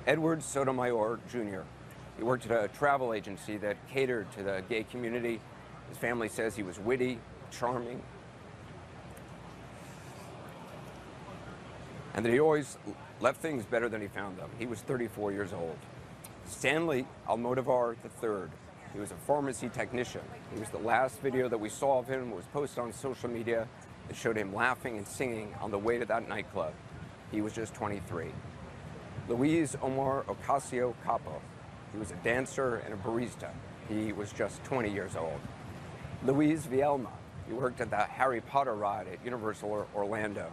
Edward Sotomayor Jr. He worked at a travel agency that catered to the gay community. His family says he was witty, charming, and that he always left things better than he found them. He was 34 years old. Stanley Almodovar III. He was a pharmacy technician. He was the last video that we saw of him was posted on social media. It showed him laughing and singing on the way to that nightclub. He was just 23. Luis Omar Ocasio Capo. He was a dancer and a barista. He was just 20 years old. Luis Vielma. He worked at the Harry Potter ride at Universal Orlando.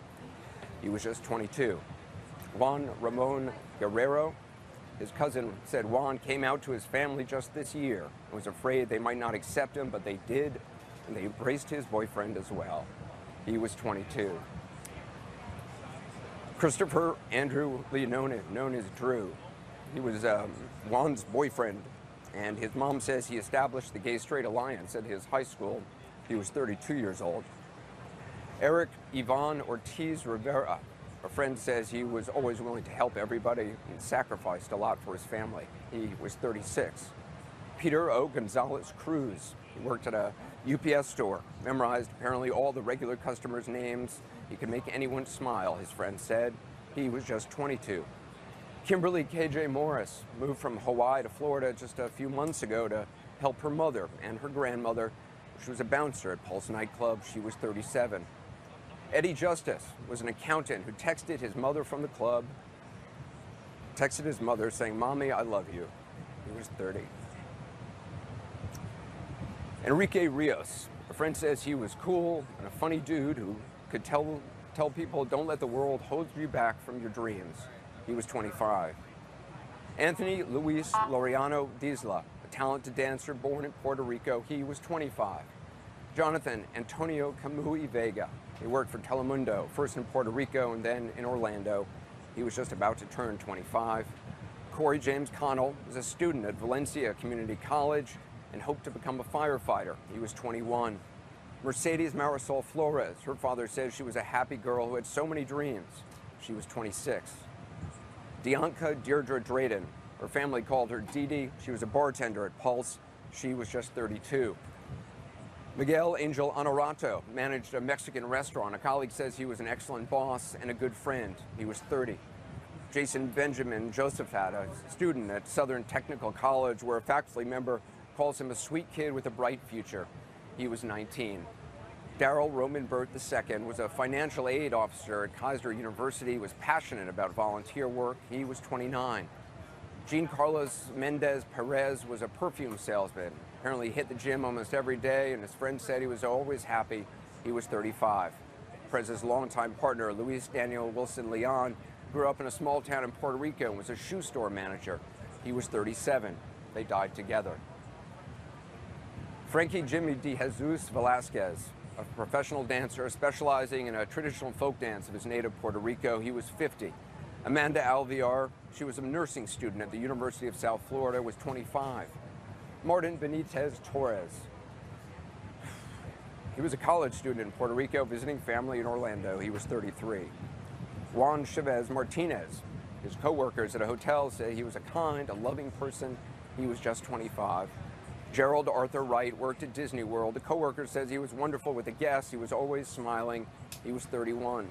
He was just 22. Juan Ramon Guerrero. His cousin said Juan came out to his family just this year and was afraid they might not accept him, but they did, and they embraced his boyfriend as well. He was 22. Christopher Andrew Leonone, known as Drew. He was Juan's boyfriend, and his mom says he established the Gay-Straight Alliance at his high school. He was 32 years old. Eric Ivan Ortiz Rivera. A friend says he was always willing to help everybody and sacrificed a lot for his family. He was 36. Peter O. Gonzalez Cruz. He worked at a UPS store, memorized apparently all the regular customers' names. He could make anyone smile, his friend said. He was just 22. Kimberly KJ Morris moved from Hawaii to Florida just a few months ago to help her mother and her grandmother. She was a bouncer at Pulse nightclub. She was 37. Eddie Justice was an accountant who texted his mother from the club, texted his mother saying, "Mommy, I love you." He was 30. Enrique Rios. A friend says he was cool and a funny dude who could tell people, don't let the world hold you back from your dreams. He was 25. Anthony Luis Laureano Disla, a talented dancer born in Puerto Rico. He was 25. Jonathan Antonio Camui Vega. He worked for Telemundo, first in Puerto Rico and then in Orlando. He was just about to turn 25. Corey James Connell was a student at Valencia Community College and hoped to become a firefighter. He was 21. Mercedes Marisol Flores. Her father says she was a happy girl who had so many dreams. She was 26. Dianca Deirdre Drayden. Her family called her Dee Dee. She was a bartender at Pulse. She was just 32. Miguel Angel Honorato managed a Mexican restaurant. A colleague says he was an excellent boss and a good friend. He was 30. Jason Benjamin Josephat, a student at Southern Technical College, where a faculty member calls him a sweet kid with a bright future. He was 19. Daryl Romanbert II was a financial aid officer at Kaiser University, was passionate about volunteer work. He was 29. Jean Carlos Mendez Perez was a perfume salesman. Apparently he hit the gym almost every day, and his friend said he was always happy. He was 35. Perez's longtime partner, Luis Daniel Wilson Leon, grew up in a small town in Puerto Rico and was a shoe store manager. He was 37. They died together. Frankie Jimmy de Jesus Velasquez, a professional dancer specializing in a traditional folk dance of his native Puerto Rico. He was 50. Amanda Alvear, she was a nursing student at the University of South Florida, was 25. Martin Benitez Torres. He was a college student in Puerto Rico visiting family in Orlando. He was 33. Juan Chavez Martinez. His co-workers at a hotel say he was a kind, a loving person. He was just 25. Gerald Arthur Wright worked at Disney World. A co-worker says he was wonderful with the guests. He was always smiling. He was 31.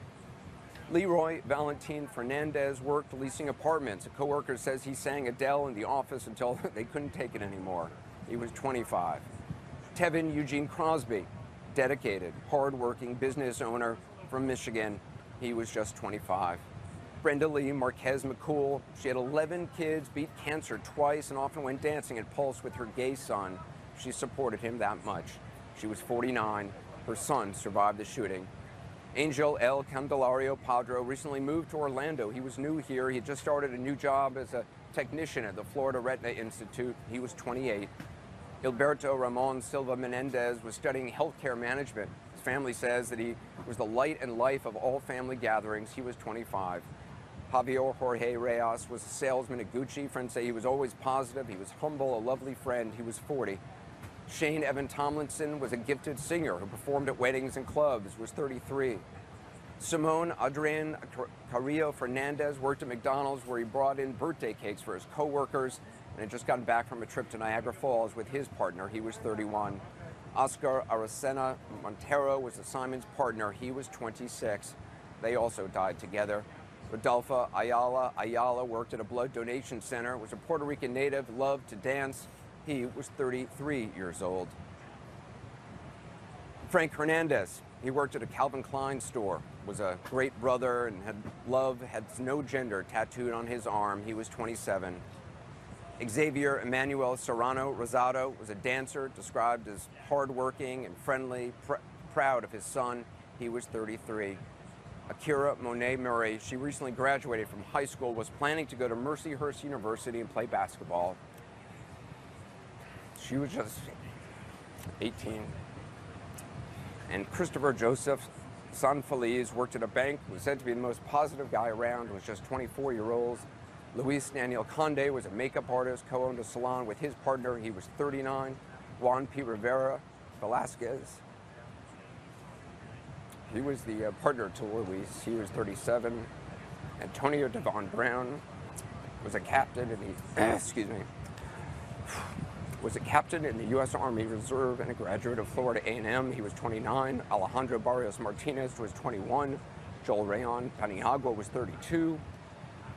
Leroy Valentin Fernandez worked leasing apartments. A co-worker says he sang Adele in the office until they couldn't take it anymore. He was 25. Tevin Eugene Crosby, dedicated, hard-working business owner from Michigan. He was just 25. Brenda Lee Marquez McCool, she had 11 kids, beat cancer twice, and often went dancing at Pulse with her gay son. She supported him that much. She was 49. Her son survived the shooting. Angel L. Candelario Padro recently moved to Orlando. He was new here. He had just started a new job as a technician at the Florida Retina Institute. He was 28. Gilberto Ramon Silva Menendez was studying healthcare management. His family says that he was the light and life of all family gatherings. He was 25. Javier Jorge Reyes was a salesman at Gucci. Friends say he was always positive. He was humble, a lovely friend. He was 40. Shane Evan Tomlinson was a gifted singer who performed at weddings and clubs, was 33. Simone Adrian Carrillo Fernandez worked at McDonald's, where he brought in birthday cakes for his coworkers, and had just gotten back from a trip to Niagara Falls with his partner. He was 31. Oscar Aracena Montero was Simon's partner. He was 26. They also died together. Rodolfo Ayala worked at a blood donation center, was a Puerto Rican native, loved to dance. He was 33 years old. Frank Hernandez, he worked at a Calvin Klein store, was a great brother, and had no gender tattooed on his arm. He was 27. Xavier Emmanuel Serrano Rosado was a dancer, described as hardworking and friendly, proud of his son. He was 33. Akira Monet Murray, she recently graduated from high school, was planning to go to Mercyhurst University and play basketball. She was just 18. And Christopher Joseph Sanfeliz worked at a bank, was said to be the most positive guy around, was just 24-year-old. Luis Daniel Conde was a makeup artist, co-owned a salon with his partner. He was 39. Juan P. Rivera Velasquez, he was the partner to Luis. He was 37. Antonio Devon Brown was a captain in the, was a captain in the U.S. Army Reserve and a graduate of Florida A&M. He was 29. Alejandro Barrios Martinez was 21. Joel Rayon Paniagua was 32.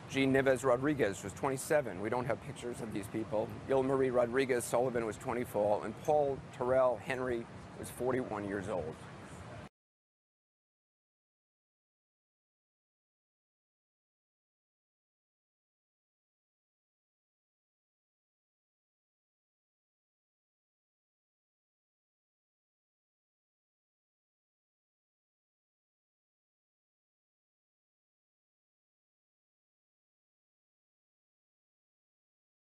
Jean Nieves Rodriguez was 27. We don't have pictures of these people. Marie Rodriguez Sullivan was 24. And Paul Terrell Henry was 41 years old.